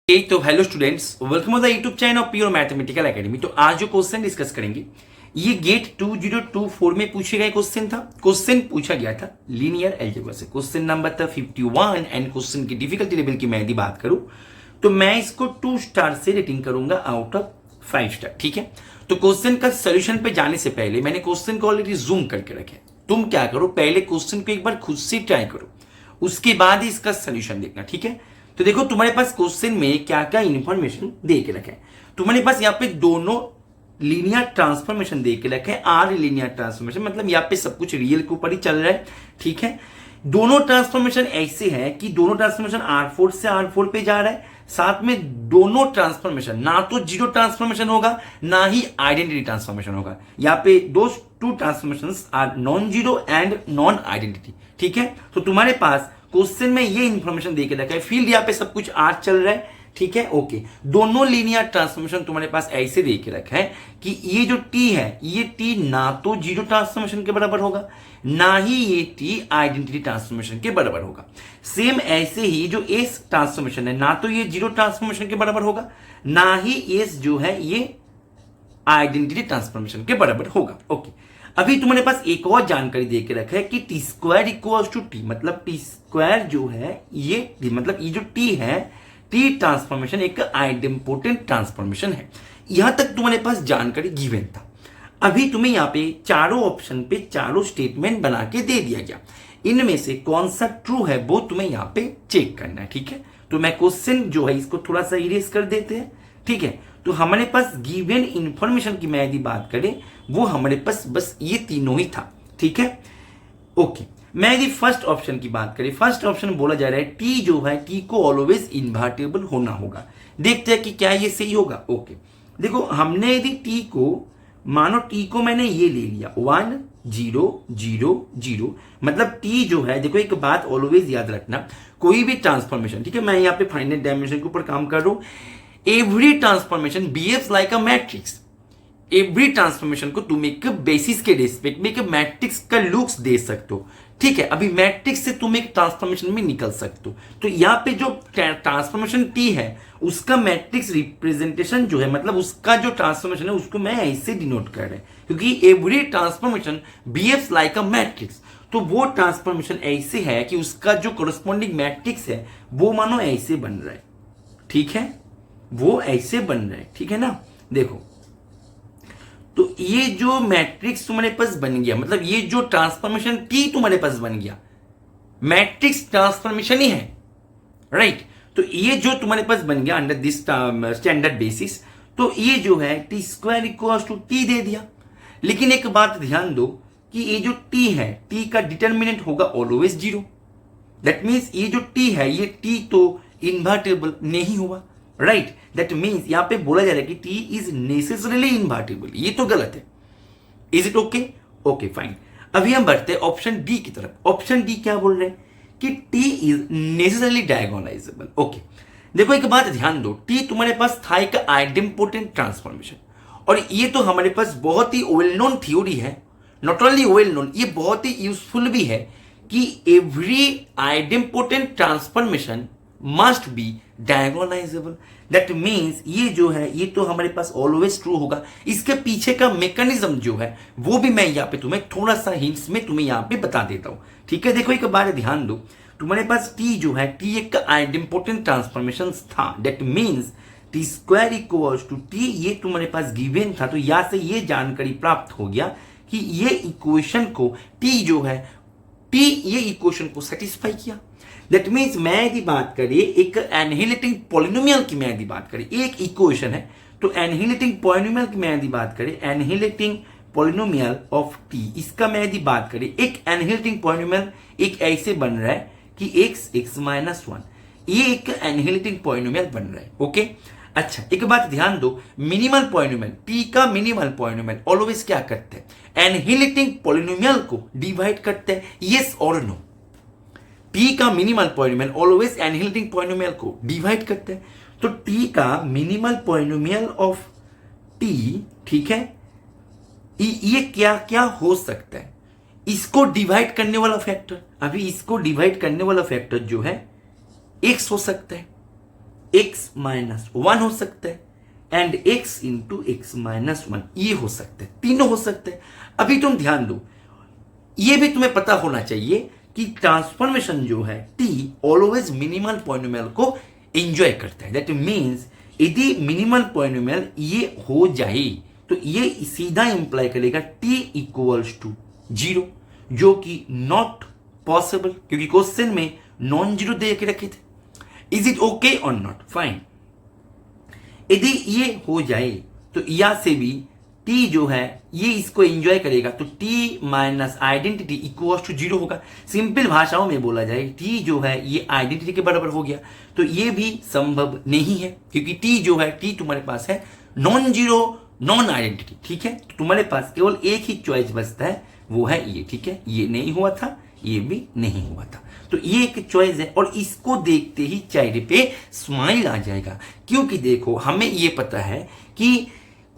तो hello students, welcome to the YouTube channel of pure mathematical academy. तो आज जो क्वेश्चन डिस्कस करेंगे ये गेट 2024 में पूछे गए क्वेश्चन था। क्वेश्चन पूछा गया था लीनियर अलजेब्रा से। क्वेश्चन नंबर था 51 एंड क्वेश्चन की डिफिकल्टी लेवल की मैं यदि बात करूं तो मैं इसको 2 स्टार से रेटिंग करूंगा आउट ऑफ 5 स्टार। ठीक है, तो क्वेश्चन का सोल्यूशन पे जाने से पहले मैंने क्वेश्चन को ऑलरेडी जूम करके रखे। तुम क्या करो, पहले क्वेश्चन को एक बार खुद से ट्राई करो, उसके बाद ही इसका सोल्यूशन देखना। ठीक है, तो देखो तुम्हारे पास क्वेश्चन में क्या क्या इंफॉर्मेशन दे के रखे हैं। तुम्हारे पास यहाँ पे दोनों लीनियर ट्रांसफॉर्मेशन दे के रखे हैं। आर लीनियर ट्रांसफॉर्मेशन मतलब यहाँ पे सब कुछ रियल के ऊपर ही चल रहा है। ठीक है, दोनों ट्रांसफॉर्मेशन ऐसे है कि दोनों ट्रांसफॉर्मेशन R4 से R4 पे जा रहा है। साथ में दोनों ट्रांसफॉर्मेशन ना तो जीरो ट्रांसफॉर्मेशन होगा ना ही आइडेंटिटी ट्रांसफॉर्मेशन होगा। यहाँ पे दो two transformation are non zero and non identity. ठीक है, तो तुम्हारे पास क्वेश्चन में ये इंफॉर्मेशन देके रखा है। फील्ड यहाँ पे सब कुछ आर चल रहा है। ठीक है, ओके, दोनों लीनियर ट्रांसफॉर्मेशन तुम्हारे पास ऐसे देके रखा है कि ये जो टी है ये टी ना तो जीरो ट्रांसफॉर्मेशन के बराबर होगा ना ही ये टी आइडेंटिटी ट्रांसफॉर्मेशन के बराबर होगा। सेम ऐसे ही जो एस ट्रांसफॉर्मेशन है ना तो ये जीरो ट्रांसफॉर्मेशन के बराबर होगा ना ही एस जो है ये आइडेंटिटी ट्रांसफॉर्मेशन के बराबर होगा। ओके, अभी तुम्हारे पास एक और जानकारी दे के रखा है कि T square equals to T, मतलब टी स्क्वायर जो है ये मतलब ये जो टी है टी ट्रांसफॉर्मेशन एक आइडेंटिपोटेंट ट्रांसफॉर्मेशन है। यहां तक तुम्हारे पास जानकारी गिवन था। अभी तुम्हें यहाँ पे चारों ऑप्शन पे चारों स्टेटमेंट बना के दे दिया गया। इनमें से कौन सा ट्रू है वो तुम्हें यहाँ पे चेक करना है। ठीक है, तो मैं क्वेश्चन जो है इसको थोड़ा सा इरेज कर देते हैं। ठीक है, तो हमारे पास गिवन इंफॉर्मेशन की मैं यदि बात करें वो हमारे पास बस ये तीनों ही था। ठीक है, ओके, मैं यदि फर्स्ट ऑप्शन की बात करें, फर्स्ट ऑप्शन बोला जा रहा है टी जो है टी को ऑलवेज इन्वर्टेबल होना होगा। देखते हैं कि क्या ये सही होगा। ओके, देखो हमने यदि टी को मानो टी को मैंने ये ले लिया 1 0 0 0, मतलब टी जो है, देखो एक बात ऑलवेज याद रखना, कोई भी ट्रांसफॉर्मेशन, ठीक है, मैं यहाँ पे फाइनाइट डायमेंशन के ऊपर काम कर रहा हूं, every transformation behaves like a matrix. Every transformation को तुम एक बेसिस के रिस्पेक्ट में एक मैट्रिक्स का लुक्स दे सकते हो। ठीक है, अभी मैट्रिक्स से तुम एक ट्रांसफॉर्मेशन में निकल सकते हो। तो यहाँ पे जो ट्रांसफॉर्मेशन टी है उसका मैट्रिक्स रिप्रेजेंटेशन जो है, मतलब उसका जो ट्रांसफॉर्मेशन है उसको मैं ऐसे डिनोट कर रहा है, क्योंकि every transformation behaves like a matrix. तो वो ट्रांसफॉर्मेशन ऐसे है कि उसका जो कोरस्पॉन्डिंग मैट्रिक्स है वो मानो ऐसे बन रहा है। ठीक है, वो ऐसे बन रहा है। ठीक है ना, देखो, तो ये जो मैट्रिक्स तुम्हारे पास बन गया, मतलब ये जो ट्रांसफॉर्मेशन टी तुम्हारे पास बन गया मैट्रिक्स ट्रांसफॉर्मेशन ही है, राइट। तो ये जो तुम्हारे पास बन गया अंडर दिस स्टैंडर्ड बेसिस, तो ये जो है T square equals to T दे दिया। लेकिन एक बात ध्यान दो कि ये जो टी है टी का डिटर्मिनेंट होगा ऑलवेज जीरो। दैट मीन्स ये जो टी है ये टी तो इन्वर्टेबल नहीं हुआ, राइट। दैट मीन्स यहां पे बोला जा रहा है कि टी इज नेसेसरीली इन्वर्टेबल, ये तो गलत है। Is it okay? Okay fine. अभी हम बढ़ते हैं ऑप्शन डी की तरफ। ऑप्शन डी क्या बोल रहे हैं कि T is necessarily diagonalisable. Okay, देखो एक बात ध्यान दो, टी तुम्हारे पास था एक आइडेंटिपोटेंट ट्रांसफॉर्मेशन, और ये तो हमारे पास बहुत ही वेल नोन थ्योरी है। नॉट ओनली वेल नोन, ये बहुत ही यूजफुल भी है कि every idempotent transformation must be diagonalizable. That means ये जो है ये तो हमारे पास ऑलवेज ट्रू होगा। इसके पीछे का मैकेनिज्म जो है वो भी मैं यहाँ पे तुम्हें थोड़ा सा हिंट्स में तुम्हें यहाँ पे बता देता हूं। ठीक है, देखो एक बार ध्यान दो, तुम्हारे पास टी जो है टी एक आइडेंटिपोटेंट ट्रांसफॉर्मेशन था। That means T square equals to T, ये तुम्हारे पास गिवन था। तो यहां से ये जानकारी प्राप्त हो गया कि ये इक्वेशन को टी जो है टी ये इक्वेशन को सेटिस्फाई किया। दैट मीन्स मैं यदि बात करें एक एनहिलेटिंग पॉलिनोमियल की, मैं यदि बात करें एक इक्वेशन है, तो एनहिलेटिंग पॉलिनोमियल की मैं यदि बात करें एनहिलेटिंग पॉलिनोमियल ऑफ टी, इसका मैं यदि बात करें एक एनहिलेटिंग पॉलिनोमियल एक ऐसे बन रहा है कि x माइनस 1, ये एक एनहिलेटिंग पॉलिनोमियल बन रहा है। ओके, अच्छा एक बात ध्यान दो, मिनिमल पॉलिनोमियल टी का मिनिमल पॉलिनोमियल ऑलवेज क्या करते हैं, एनहिलेटिंग पॉलिनोमियल को डिवाइड करते हैं, यस और नो। टी का मिनिमल पॉलिनोमियल ऑलवेज एनहिलेटिंग पॉलिनोमियल को डिवाइड करते हैं। तो टी का मिनिमल पॉलिनोमियल ऑफ टी, ठीक है, ये क्या क्या हो सकता है, इसको डिवाइड करने वाला फैक्टर, अभी इसको डिवाइड करने वाला फैक्टर जो है एक्स हो सकता है। x माइनस 1 हो सकता है and x into x minus 1, ये हो सकता है, तीनों हो सकते हैं। अभी तुम ध्यान दो, ये भी तुम्हें पता होना चाहिए कि ट्रांसफॉर्मेशन जो है t ऑलवेज मिनिमल पॉलिनोमियल को एंजॉय करता है। दैट मीन्स यदि मिनिमल पॉलिनोमियल ये हो जाए तो ये सीधा इंप्लाई करेगा t इक्वल्स टू 0, जो कि नॉट पॉसिबल, क्योंकि क्वेश्चन में नॉन जीरो दे के रखे थे। इज इट ओके और नॉट? फाइन। यदि ये हो जाए तो या से भी t जो है ये इसको एंजॉय करेगा, तो t minus identity equal to 0 होगा। सिंपल भाषाओं में बोला जाए t जो है ये आइडेंटिटी के बराबर हो गया, तो ये भी संभव नहीं है, क्योंकि t जो है t तुम्हारे पास है नॉन जीरो नॉन आइडेंटिटी। ठीक है, तो तुम्हारे पास केवल एक ही चॉइस बचता है, वो है ये। ठीक है, ये नहीं हुआ था, ये भी नहीं हुआ था, तो ये एक चॉइस है। और इसको देखते ही चेहरे पे स्माइल आ जाएगा, क्योंकि देखो हमें ये पता है कि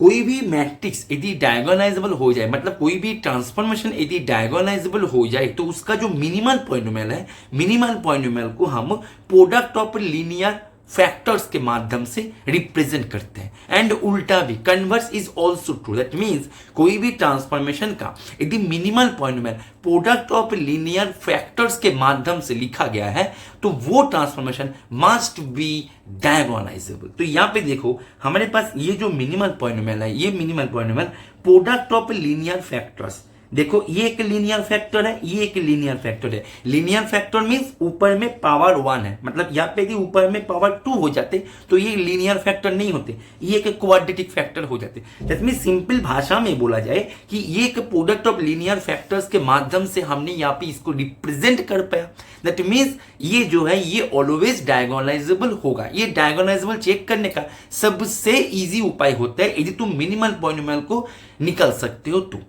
कोई भी मैट्रिक्स यदि डायगोनाइजेबल हो जाए, मतलब कोई भी ट्रांसफॉर्मेशन यदि डायगोनाइजेबल हो जाए, तो उसका जो मिनिमल पॉलिनोमियल है, मिनिमल पॉलिनोमियल को हम प्रोडक्ट ऑफ लीनियर फैक्टर्स के माध्यम से रिप्रेजेंट करते हैं। एंड उल्टा भी, converse is also true. That means कोई भी ट्रांसफॉर्मेशन का यदि minimal polynomial product of linear factors के माध्यम से लिखा गया है, तो वो ट्रांसफॉर्मेशन मस्ट बी डायगोनाइजेबल। तो यहां पे देखो हमारे पास ये जो मिनिमल पॉलिनोमियल है, ये minimal polynomial product of linear factors, देखो ये एक लीनियर फैक्टर है, ये एक लीनियर फैक्टर है। लीनियर फैक्टर मींस ऊपर में पावर 1 है, मतलब यहाँ पे यदि ऊपर में पावर 2 हो जाते तो ये लीनियर फैक्टर नहीं होते, ये एक क्वाड्रेटिक फैक्टर हो जाते। दैट मींस सिंपल भाषा में बोला जाए कि ये एक प्रोडक्ट ऑफ लीनियर फैक्टर्स के माध्यम से हमने यहाँ पे इसको रिप्रेजेंट कर पाया। दैट मीन्स ये जो है ये ऑलवेज डायगोनाइजेबल होगा। ये डायगोनाइजेबल चेक करने का सबसे इजी उपाय होता है यदि तुम मिनिमल पॉलिनोमियल को निकल सकते हो तो।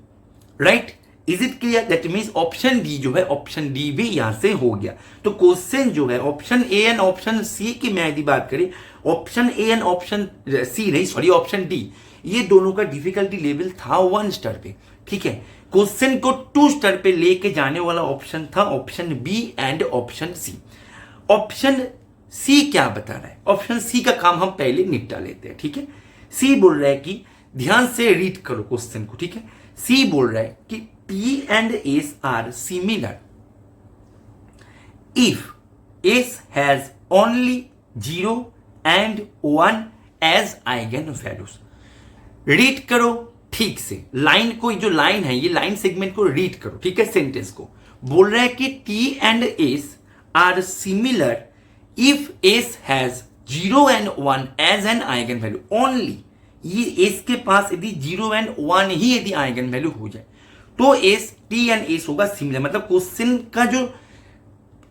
Right, is it clear? That means option D जो है, ऑप्शन डी भी यहां से हो गया। तो क्वेश्चन जो है option A and option C की मैं यदि बात करें, option A and option C नहीं, सॉरी ऑप्शन डी, ये दोनों का डिफिकल्टी लेवल था 1 स्टार पे। ठीक है, क्वेश्चन को 2 स्टार पे लेके जाने वाला ऑप्शन था option B and option C. Option C क्या बता रहा है? ऑप्शन सी का काम हम पहले निपटा लेते हैं। ठीक है, सी बोल रहा है कि ध्यान से रीड करो क्वेश्चन को। ठीक है, सी बोल रहा है कि P and S are similar if S has only 0 and 1 as eigenvalues। Read करो ठीक से, लाइन को, जो लाइन है ये लाइन सेगमेंट को रीड करो। ठीक है, सेंटेंस को बोल रहा है कि T and S are similar if S has 0 and 1 as an eigenvalue only। ये एस के पास यदि 0 एंड 1 ही यदि आइगन वैल्यू हो जाए तो एस, टी एंड एस होगा सिमिलर। मतलब क्वेश्चन का जो,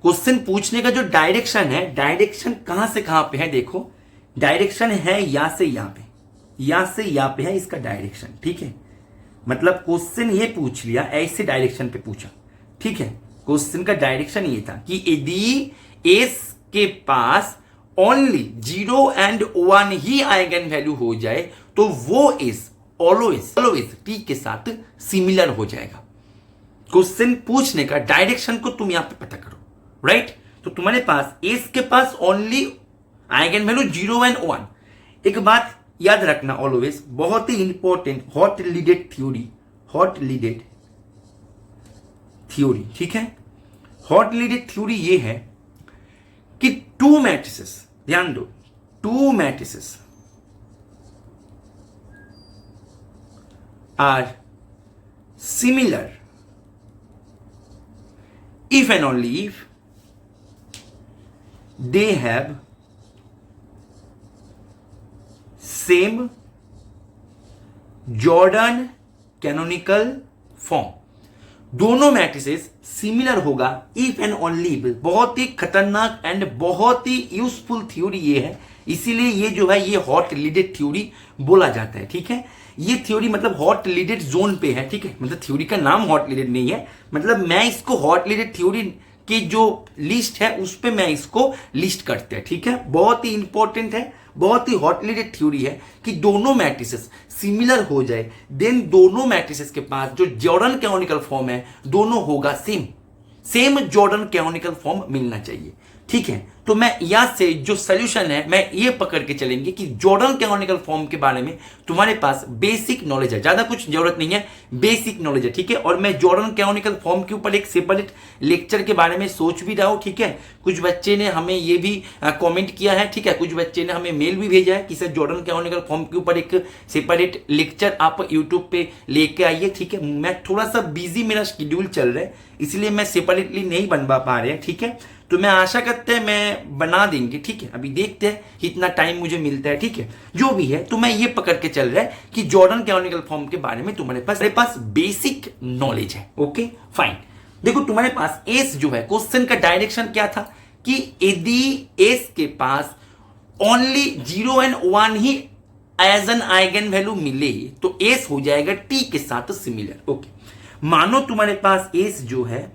क्वेश्चन पूछने का जो डायरेक्शन है, डायरेक्शन कहां से कहां पे है, देखो डायरेक्शन है यहां से यहां पे, यहां से यहां पे है इसका डायरेक्शन। ठीक है, मतलब क्वेश्चन ये पूछ लिया, ऐसे डायरेक्शन पे पूछा। ठीक है, क्वेश्चन का डायरेक्शन ये था कि यदि एस के पास ओनली 0 एंड 1 ही आइगन वैल्यू हो जाए तो वो एस ऑलवेज टी के साथ सिमिलर हो जाएगा। क्वेश्चन पूछने का डायरेक्शन को तुम यहां पे पता करो। राइट, तो तुम्हारे पास एस के पास ओनली आइगन वैल्यू 0 एंड 1। एक बात याद रखना ऑलवेज, बहुत ही important, hot leaded theory, hot leaded theory. ठीक है, हॉट लीडेड थ्योरी ये है कि 2 मैट्रिसेस, ध्यान दो, 2 matrices are similar if and only if they have same Jordan canonical form। दोनों मैट्रिसेस सिमिलर होगा इफ एंड ओनली इफ। बहुत ही खतरनाक एंड बहुत ही यूजफुल थ्योरी ये है, इसीलिए ये जो है ये हॉट लीडेड थ्योरी बोला जाता है। ठीक है, ये थ्योरी मतलब हॉट लीडेड जोन पे है। ठीक है, मतलब थ्योरी का नाम हॉट लीडेड नहीं है, मतलब मैं इसको हॉट लीडेड थ्योरी की जो लिस्ट है उस पे मैं इसको लिस्ट करते हैं। ठीक है, बहुत ही इंपॉर्टेंट है, बहुत ही हॉट लीडेड थ्योरी है कि दोनों मैट्रिसेस सिमिलर हो जाए, देन दोनों मैट्रिसेस के पास जो जॉर्डन कैनोनिकल फॉर्म है दोनों होगा सेम जॉर्डन कैनोनिकल फॉर्म मिलना चाहिए। ठीक है। तो मैं यहां से जो सोल्यूशन है मैं ये पकड़ के चलेंगे कि जॉर्डन कैनोनिकल फॉर्म के बारे में तुम्हारे पास बेसिक नॉलेज है, ज्यादा कुछ जरूरत नहीं है, बेसिक नॉलेज है, ठीक है। और मैं जॉर्डन कैनोनिकल फॉर्म के ऊपर एक सेपरेट लेक्चर के बारे में सोच भी रहा हूं, ठीक है। कुछ बच्चे ने हमें ये भी कमेंट किया है, ठीक है, कुछ बच्चे ने हमें मेल भी भेजा है कि सर जॉर्डन कैनोनिकल फॉर्म के ऊपर एक सेपरेट लेक्चर आप यूट्यूब पे लेके आइए, ठीक है। मैं थोड़ा सा बिजी, मेरा शेड्यूल चल रहा है, इसलिए मैं सेपरेटली नहीं बनवा पा रहे हैं, ठीक है। तो मैं आशा करते हैं मैं बना देंगे, ठीक है। अभी देखते हैं कितना टाइम मुझे मिलता है, ठीक है। जो भी है, तो मैं ये पकड़ के चल रहा है कि जॉर्डन कैनोनिकल फॉर्म के बारे में तुम्हारे पास बेसिक नॉलेज है, ओके फाइन। देखो तुम्हारे पास एस जो है, क्वेश्चन का डायरेक्शन क्या था कि यदि एस के पास ओनली 0 एंड 1 ही एज एन आइगन वैल्यू मिले तो एस हो जाएगा टी के साथ सिमिलर, ओके। मानो तुम्हारे पास एस जो है,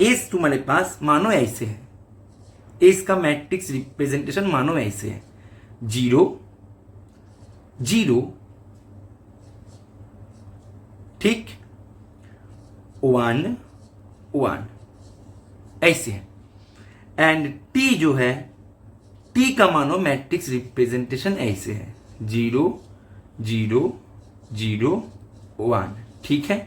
एस तुम्हारे पास मानो ऐसे है, एस का मैट्रिक्स रिप्रेजेंटेशन मानो ऐसे है 0 0, ठीक, 1 1 ऐसे है। एंड टी जो है, टी का मानो मैट्रिक्स रिप्रेजेंटेशन ऐसे है 0 0 0 1, ठीक है।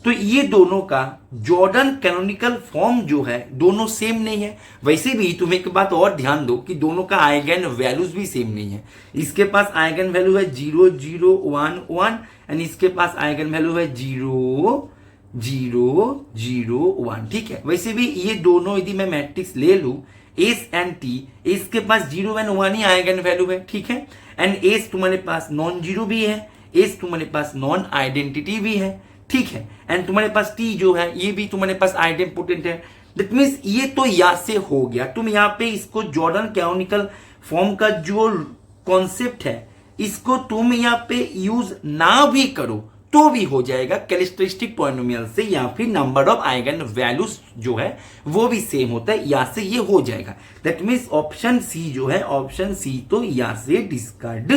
तो ये दोनों का जॉर्डन कैनोनिकल फॉर्म जो है दोनों सेम नहीं है। वैसे भी तुम एक बात और ध्यान दो कि दोनों का आइगन वैल्यूज भी सेम नहीं है। इसके पास आइगन वैल्यू है 0 0 1 1 एंड इसके पास आइगन वैल्यू है 0 0 0 1, ठीक है। वैसे भी ये दोनों यदि मैं मैट्रिक्स ले लू एस एंड टी, एस के पास 0 एंड 1 ही आइगन वैल्यू है, ठीक है। एंड एस तुम्हारे पास नॉन जीरो भी है, एस तुम्हारे पास नॉन आइडेंटिटी भी है, ठीक है। एंड तुम्हारे पास टी जो है ये भी तुम्हारे पास आइडेंटिपोटेंट है। दैट मींस ये तो यहां से हो गया। तुम यहां पे इसको जॉर्डन कैनोनिकल फॉर्म का जो कॉन्सेप्ट है इसको तुम यहां पे यूज ना भी करो तो भी हो जाएगा कैरेक्टरिस्टिक पॉलिनोमियल से, या फिर नंबर ऑफ आइगन वैल्यूज जो है वो भी सेम होता है, यहां से ये हो जाएगा। दैट मींस ऑप्शन सी जो है, ऑप्शन सी तो यहां से डिस्कार्ड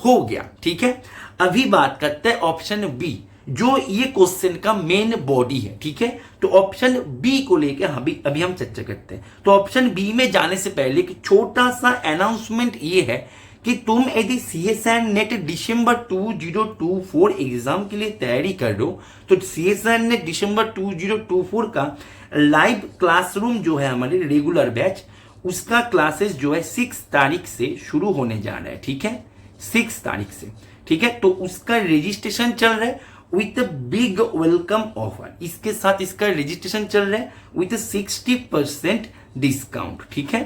हो गया, ठीक है। अभी बात करते हैं ऑप्शन बी, जो ये क्वेश्चन का मेन बॉडी है, ठीक है। तो ऑप्शन बी को लेकर अभी हम चर्चा करते हैं। तो ऑप्शन बी में जाने से पहले एक छोटा सा अनाउंसमेंट ये है कि तुम यदि सीएसआईआर नेट दिसंबर 2024 एग्जाम के लिए तैयारी कर रहे हो तो सीएसआईआर नेट दिसंबर 2024 का लाइव क्लासरूम जो है हमारे रेगुलर बैच, उसका क्लासेस जो है 6 तारीख से शुरू होने जा रहा है, ठीक है, 6 तारीख से, ठीक है। तो उसका रजिस्ट्रेशन चल रहा है विथ बिग वेलकम ऑफर, इसके साथ इसका रजिस्ट्रेशन चल रहा है विथ 60% डिस्काउंट, ठीक है।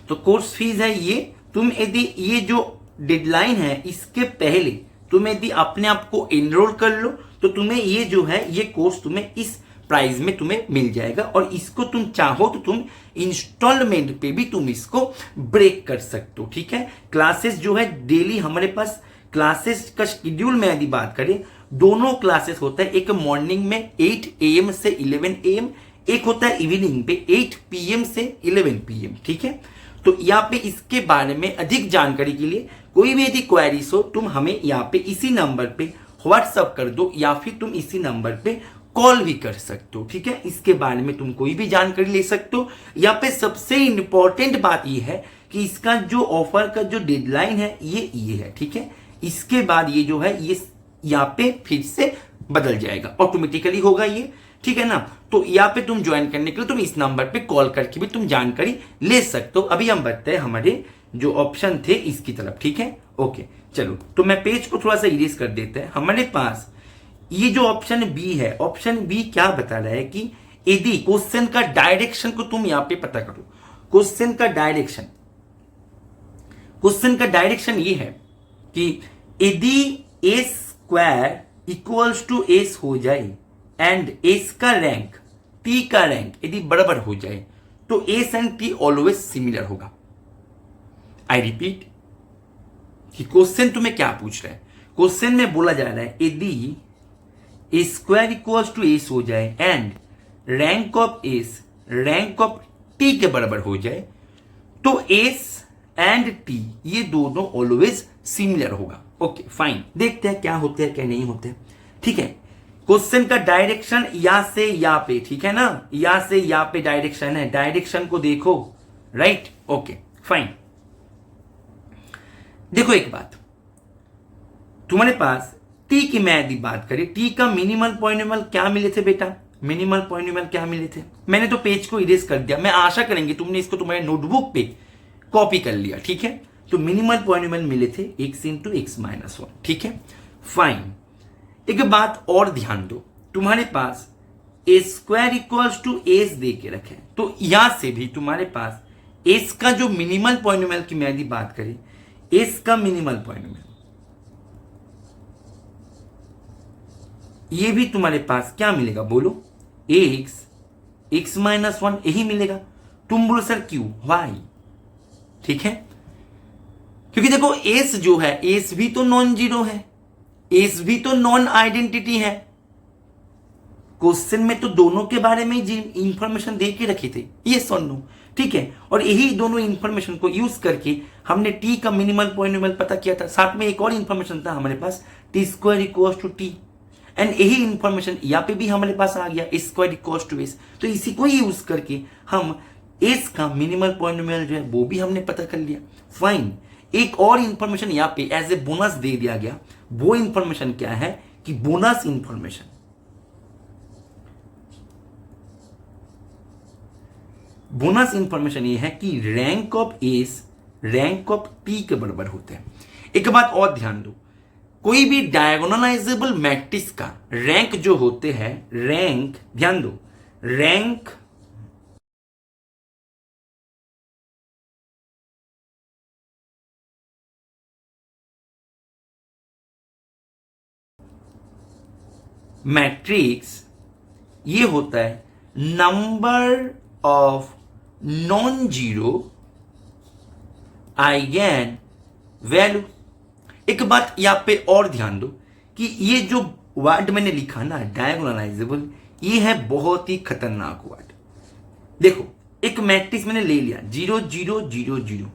तो कोर्स फीस है ये। तुम यदि ये जो डेडलाइन है इसके पहले तुम यदि अपने आप को एनरोल कर लो तो तुम्हें ये जो है ये कोर्स तुम्हें इस प्राइस में तुम्हें मिल जाएगा, और इसको तुम चाहो तो तुम इंस्टॉलमेंट पे भी तुम इसको ब्रेक कर सकते हो, ठीक है। क्लासेस जो है डेली हमारे पास क्लासेस का शेड्यूल में यदि बात करें, दोनों क्लासेस होता है, एक मॉर्निंग में 8 AM से 11 AM, एक होता है इवनिंग पे 8 PM से 11 PM, ठीक है। तो यहाँ पे इसके बारे में अधिक जानकारी के लिए कोई भी यदि क्वेरीज हो तुम हमें यहाँ पे इसी नंबर पे व्हाट्सअप कर दो, या फिर तुम इसी नंबर पे कॉल भी कर सकते हो, ठीक है। इसके बारे में तुम कोई भी जानकारी ले सकते हो। यहाँ पे सबसे इंपॉर्टेंट बात ये है कि इसका जो ऑफर का जो डेडलाइन है ये है, ठीक है। इसके बाद ये जो है ये यहाँ पे फिर से बदल जाएगा, ऑटोमेटिकली होगा ये, ठीक है ना। तो यहाँ पे तुम ज्वाइन करने के लिए तुम इस नंबर पे कॉल करके भी तुम जानकारी ले सकते हो। अभी हम बढ़ते हैं हमारे जो ऑप्शन थे इसकी तरफ, ठीक है, ओके। चलो तो मैं पेज को थोड़ा सा इरेज कर देते हैं। हमारे पास ये जो ऑप्शन बी है, ऑप्शन बी क्या बता रहा है कि यदि क्वेश्चन का डायरेक्शन को तुम यहाँ पे पता करो, क्वेश्चन का डायरेक्शन ये है कि यदि A square equals to S हो जाए एंड एस का रैंक टी का रैंक यदि बराबर हो जाए तो S and T always similar होगा। आई रिपीट कि क्वेश्चन तुम्हें क्या पूछ रहा है, क्वेश्चन में बोला जा रहा है यदि A square equals to S हो जाए and rank of S rank of T के बराबर हो जाए तो एस एंड टी ये दोनों ऑलवेज सिमिलर होगा। ओके फाइन, देखते हैं क्या होते हैं क्या नहीं होते हैं, ठीक है। क्वेश्चन का डायरेक्शन या से या पे, ठीक है ना, या से या पे डायरेक्शन है, डायरेक्शन को देखो, राइट, ओके फाइन। देखो एक बात, तुम्हारे पास टी की मैं यदि बात करें, टी का मिनिमल पॉइंट क्या मिले थे बेटा, मिनिमल पॉइंट क्या मिले थे, मैंने तो पेज को इरेज कर दिया, मैं आशा करेंगे तुमने इसको तुम्हारे नोटबुक पे कॉपी कर लिया, ठीक है। तो मिनिमल पॉइंट मिले थे x into x minus one, ठीक है फाइन। एक बात और ध्यान दो, तुम्हारे पास ए स्क्वायर इक्वल्स टू एस दे के रखे, तो यहां से भी तुम्हारे पास एस का जो मिनिमल पॉइंट की मैं यदि बात करें, एस का मिनिमल पॉइंट ये भी तुम्हारे पास क्या मिलेगा बोलो, एक्स माइनस वन यही मिलेगा। तुम बोलो सर क्यों, वाई, ठीक है, क्योंकि देखो एस जो है, एस भी तो नॉन जीरो है, एस भी तो नॉन आइडेंटिटी है। क्वेश्चन में तो दोनों के बारे में ही इंफॉर्मेशन दे के रखे थे, ये सुन लो, ठीक है, और यही दोनों इंफॉर्मेशन को यूज करके हमने टी का मिनिमल पॉइंट पता किया था। साथ में एक और इंफॉर्मेशन था हमारे पास, T square equals to T, and यही इंफॉर्मेशन यहाँ पे भी हमारे पास आ गया, S square equals to S. तो इसी को ही यूज करके हम एस का मिनिमल पॉइंट जो है वो भी हमने पता कर लिया, फाइन। एक और इंफॉर्मेशन यहाँ पे एज ए बोनस दे दिया गया, वो इंफॉर्मेशन क्या है कि बोनस इंफॉर्मेशन, बोनस इंफॉर्मेशन ये है कि rank of S rank of T के बराबर होते हैं। एक बात और ध्यान दो, कोई भी डायगोनलाइजेबल मैट्रिक्स का रैंक जो होते हैं, रैंक ध्यान दो, रैंक मैट्रिक्स ये होता है number of non zero eigen value. एक बात यहां पे और ध्यान दो कि ये जो वर्ड मैंने लिखा ना डायगोनलाइजेबल, ये है बहुत ही खतरनाक वर्ड। देखो एक मैट्रिक्स मैंने ले लिया 0 0 0 0,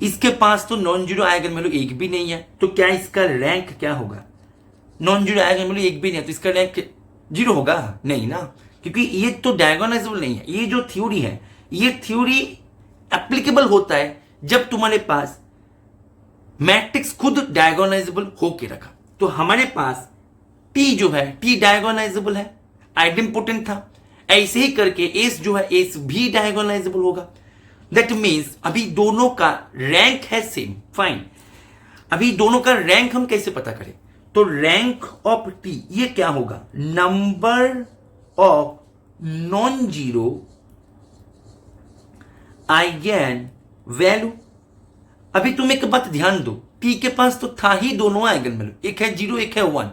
इसके पास तो नॉन जीरो आइगन वैल्यू एक भी नहीं है, तो क्या इसका रैंक क्या होगा, नॉन जीरो आइगन वैल्यू एक भी नहीं है तो इसका रैंक जीरो होगा, नहीं ना, क्योंकि ये तो डायगोनलाइजेबल नहीं है। ये जो थ्योरी है, ये थ्योरी एप्लीकेबल होता है जब तुम्हारे पास मैट्रिक्स खुद डायगोनलाइजेबल होके रखा। तो हमारे पास टी जो है, टी डायगोनलाइजेबल है, आइडेंटिपोटेंट था, ऐसे ही करके एस जो है, एस भी डायगोनलाइजेबल होगा। दैट मीन्स अभी दोनों का रैंक है सेम, फाइन। अभी दोनों का रैंक हम कैसे पता करें, तो रैंक ऑफ टी ये क्या होगा, number of non zero eigen value. अभी तुम एक बात ध्यान दो, टी के पास तो था ही दोनों आइगन वैल्यू, एक है जीरो एक है वन,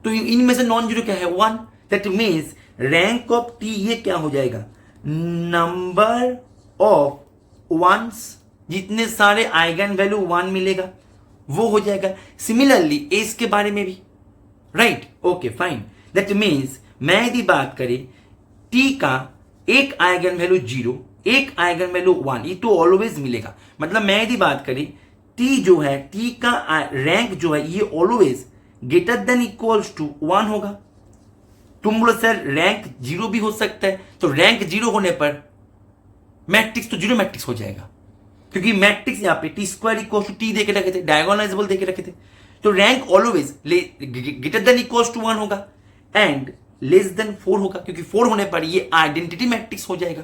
तो इनमें से नॉन जीरो क्या है, one. That means rank of T ये क्या हो जाएगा, नंबर ऑफ वंस, जितने सारे आइगन वैल्यू वन मिलेगा वो हो जाएगा। सिमिलरली एस के बारे में भी, right, okay fine. That means मैं यदि बात करें टी का एक आइगन वैल्यू जीरो, एक आइगन वैल्यू वन, ये तो ऑलवेज मिलेगा। मतलब मैं यदि बात करें टी जो है, टी का रैंक जो है ये always greater than equals to one होगा। तुम बोलो सर रैंक जीरो भी हो सकता है, तो रैंक जीरो होने पर मैट्रिक्स तो जीरो मैट्रिक्स हो जाएगा, क्योंकि मैट्रिक्स यहां पे T square equal to T देके रखे थे, डायगोनलाइजेबल देके रखे थे, तो rank always greater than equals to one होगा एंड लेस देन फोर होगा, क्योंकि फोर होने पर ये आइडेंटिटी मैट्रिक्स हो जाएगा।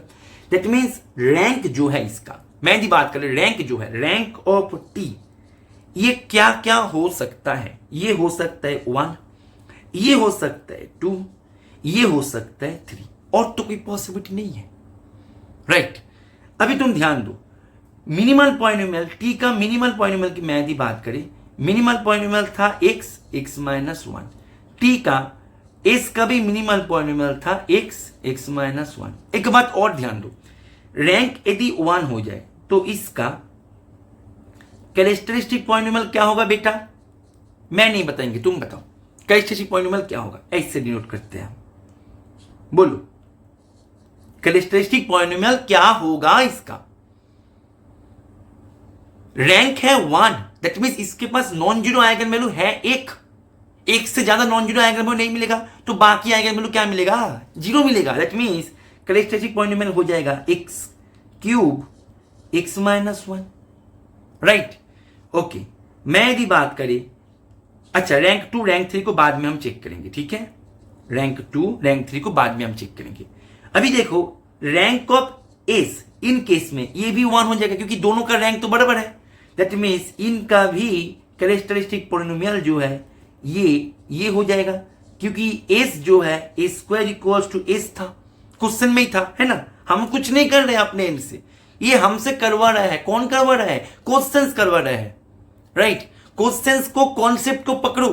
दैट मीन्स रैंक जो है इसका, मैं यदि बात करें रैंक जो है, रैंक ऑफ टी ये क्या क्या हो सकता है, ये हो सकता है वन, ये हो सकता है टू, ये हो सकता है थ्री, और तो कोई पॉसिबिलिटी नहीं है, राइट। अभी तुम ध्यान दो, मिनिमल पॉलिनोमियल टी का मिनिमल पॉलिनोमियल की मैं यदि बात करें, मिनिमल पॉलिनोमियल था x x minus one, T का एस का भी मिनिमल पॉलिनोमियल था एक्स एक्स माइनस वन। एक बात और ध्यान दो, रैंक यदि वन हो जाए तो इसका कैरेक्टरिस्टिक पॉलिनोमियल क्या होगा बेटा, मैं नहीं बताएंगे, तुम बताओ कैरेक्टरिस्टिक पॉलिनोमियल क्या होगा, ऐसे डिनोट करते हैं, बोलो कैरेक्टरिस्टिक पॉलिनोमियल क्या होगा इसका, रैंक है वन, दैट मींस इसके पास नॉन जीरो आइगन वैल्यू है एक, एक से ज्यादा नॉन जीरो आइगन वैल्यू नहीं मिलेगा तो बाकी आइगन वैल्यू क्या मिलेगा, जीरो मिलेगा। दैट मीन्स कैरेक्टरिस्टिक पॉलिनोमियल हो जाएगा x cube x minus one, right. Okay, मैं यदि बात करें, अच्छा रैंक 2 रैंक 3 को बाद में हम चेक करेंगे, ठीक है, रैंक 2 रैंक 3 को बाद में हम चेक करेंगे। अभी देखो rank of S in case में ये भी 1 हो जाएगा क्योंकि दोनों का रैंक तो बराबर है। दैट मीन्स इनका भी कैरेक्टरिस्टिक पॉलिनोमियल जो है ये हो जाएगा क्योंकि एस जो है ए स्क्वायर इक्वल्स टू एस था, क्वेश्चन में ही था, है ना। हम कुछ नहीं कर रहे हैं अपने एंड से, ये हमसे करवा रहा है। कौन करवा रहा है, क्वेश्चंस करवा रहा है, राइट। क्वेश्चंस को कॉन्सेप्ट को पकड़ो।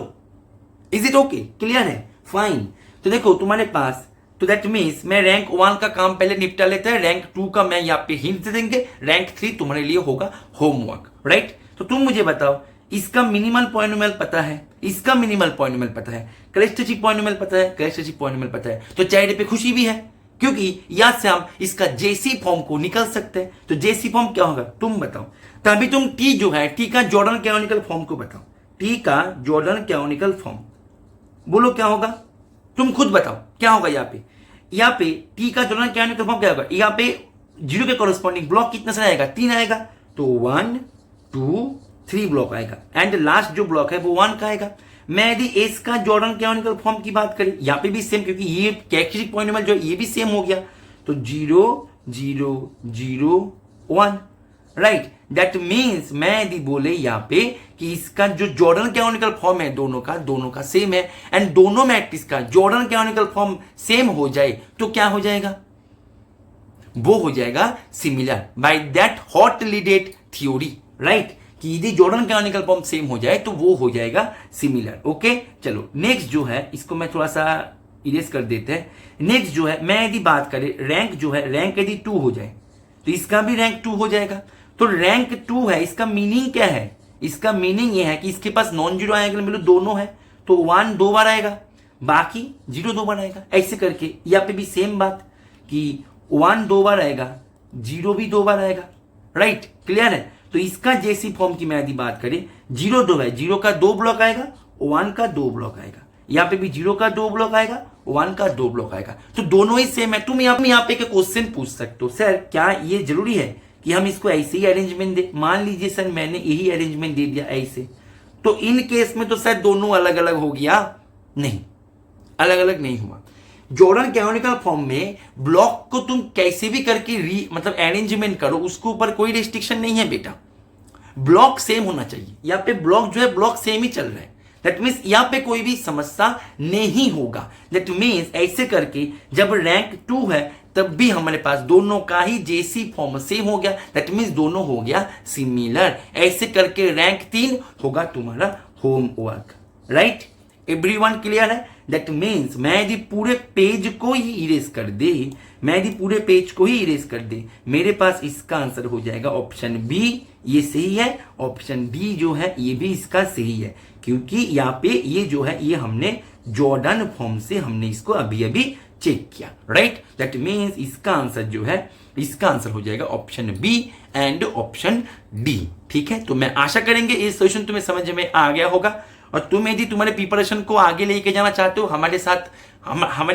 इज इट ओके, क्लियर है, फाइन। तो देखो तुम्हारे पास, तो दैट मीन्स मैं रैंक 1 का काम पहले निपटा लेता है, रैंक 2 का मैं यहाँ पे हिंट दे देंगे, रैंक 3 तुम्हारे लिए होगा होमवर्क, राइट। तो तुम मुझे बताओ इसका मिनिमल पॉलिनोमियल पता है, इसका मिनिमल पॉलिनोमियल पता है, कैरेक्टरिस्टिक पॉलिनोमियल पता है, कैरेक्टरिस्टिक पॉलिनोमियल पता है, तो चेहरे पे खुशी भी है क्योंकि याद से हम इसका जेसी फॉर्म को निकल सकते हैं। तो जेसी फॉर्म क्या होगा तुम बताओ। तभी तुम टी जो है, टी का जॉर्डन कैनोनिकल फॉर्म को बताओ, टी का जॉर्डन कैनोनिकल फॉर्म बोलो क्या होगा, तुम खुद बताओ क्या होगा। यहाँ पे टी का जॉर्डन कैनोनिकल फॉर्म क्या होगा, यहाँ पे जीरो के कॉरेस्पॉन्डिंग ब्लॉक कितना सा आएगा, 3 आएगा, तो 1 2 3 ब्लॉक आएगा एंड लास्ट जो ब्लॉक है वो 1 का आएगा। मैं यदि एस का जॉर्डन कैनोनिकल फॉर्म की बात करें, यहाँ पे भी सेम क्योंकि ये कैरेक्टरिस्टिक पॉलिनोमियल जो ये भी सेम हो गया, तो 0 0 0 1, राइट। दैट मीन्स मैं यदि बोले यहाँ पे कि इसका जो जॉर्डन कैनोनिकल फॉर्म है दोनों का सेम है एंड दोनों मैट्रिक्स का जॉर्डन कैनोनिकल फॉर्म सेम हो जाए तो क्या हो जाएगा, वो हो जाएगा similar by that hot leaded theory, right. कि यदि जॉर्डन कैनोनिकल फॉर्म सेम हो जाए तो वो हो जाएगा सिमिलर। ओके चलो नेक्स्ट जो है इसको मैं थोड़ा सा इरेज कर देते हैं। नेक्स्ट जो है मैं यदि बात करें रैंक जो है, रैंक यदि 2 हो जाए तो इसका भी रैंक 2 हो जाएगा। तो रैंक 2 है, इसका मीनिंग क्या है, इसका मीनिंग ये है कि इसके पास नॉन जीरो आइगन वैल्यू दोनों है, तो 1 2 बार आएगा, बाकी 0 2 बार आएगा। ऐसे करके यहाँ पे भी सेम बात कि 1 2 बार आएगा, 0 भी 2 बार आएगा, राइट, क्लियर है। तो इसका जेसी फॉर्म की मैं यदि बात करें, 0 2 है, 0 का 2 ब्लॉक आएगा, 1 का 2 ब्लॉक आएगा, यहाँ पे भी 0 का 2 ब्लॉक आएगा, 1 का 2 ब्लॉक आएगा, तो दोनों ही सेम है। तुम यहाँ पे क्वेश्चन पूछ सकते हो, सर क्या ये जरूरी है कि हम इसको ऐसे ही अरेंजमेंट दे। मान लीजिए सर मैंने यही अरेंजमेंट दे दिया ऐसे, तो इन केस में तो सर दोनों अलग अलग हो गया, नहीं अलग अलग नहीं हुआ। जॉर्डन कैनोनिकल फॉर्म में ब्लॉक को तुम कैसे भी करके मतलब अरेंजमेंट करो, उसके ऊपर कोई रिस्ट्रिक्शन नहीं है बेटा, ब्लॉक सेम होना चाहिए। यहाँ पे ब्लॉक जो है ब्लॉक सेम ही चल रहा है, दैट मीन्स यहाँ पे कोई भी समस्या नहीं होगा। दैट मीन्स ऐसे करके जब रैंक 2 है तब भी हमारे पास दोनों का ही जेसी फॉर्म सेम हो गया, दैट मीन्स दोनों हो गया सिमिलर। ऐसे करके रैंक 3 होगा तुम्हारा होमवर्क, राइट। एवरीवन क्लियर है। दैट मीन्स मैं यदि पूरे पेज को ही इरेज कर दे, मैं यदि पूरे पेज को ही इरेज कर दे, मेरे पास इसका आंसर हो जाएगा ऑप्शन बी, ये सही है। ऑप्शन बी जो है ये भी इसका सही है क्योंकि यहाँ पे ये जो है ये हमने जॉर्डन फॉर्म से हमने इसको अभी अभी चेक किया, राइट। दैट मीन्स इसका आंसर जो है, इसका आंसर हो जाएगा option B and option D, ठीक है। तो मैं आशा करेंगे ये सॉल्यूशन तुम्हें समझ में आ गया होगा और तुम यदि तुम्हारे प्रिपरेशन को आगे लेके जाना चाहते हो हमारे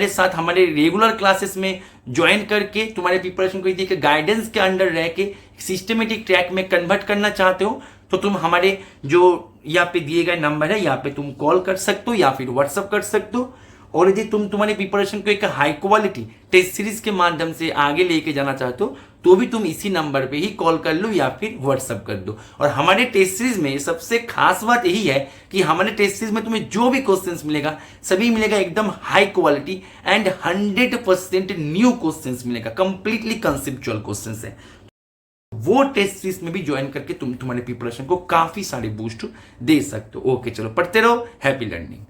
साथ हमारे रेगुलर क्लासेस में ज्वाइन करके तुम्हारे प्रिपरेशन को यदि गाइडेंस के अंडर रह के सिस्टमेटिक ट्रैक में कन्वर्ट करना चाहते हो तो तुम हमारे जो यहाँ पे दिए गए नंबर है यहाँ पे तुम कॉल कर सकते हो या फिर व्हाट्सअप कर सकते हो। और यदि तुम तुम्हारी प्रिपरेशन को एक हाई क्वालिटी टेस्ट सीरीज के माध्यम से आगे लेके जाना चाहते हो तो भी तुम इसी नंबर पे ही कॉल कर लो या फिर व्हाट्सअप कर दो। और हमारे टेस्ट सीरीज में सबसे खास बात यही है कि हमारे टेस्ट सीरीज में तुम्हें जो भी क्वेश्चंस मिलेगा सभी मिलेगा एकदम high quality and 100% new questions मिलेगा, कंप्लीटली कंसेप्चुअल क्वेश्चंस है। वो टेस्ट सीरीज में भी ज्वाइन करके तुम तुम्हारे प्रिपरेशन को काफी सारे बूस्ट दे सकते हो। ओके चलो पढ़ते रहो, हैप्पी लर्निंग।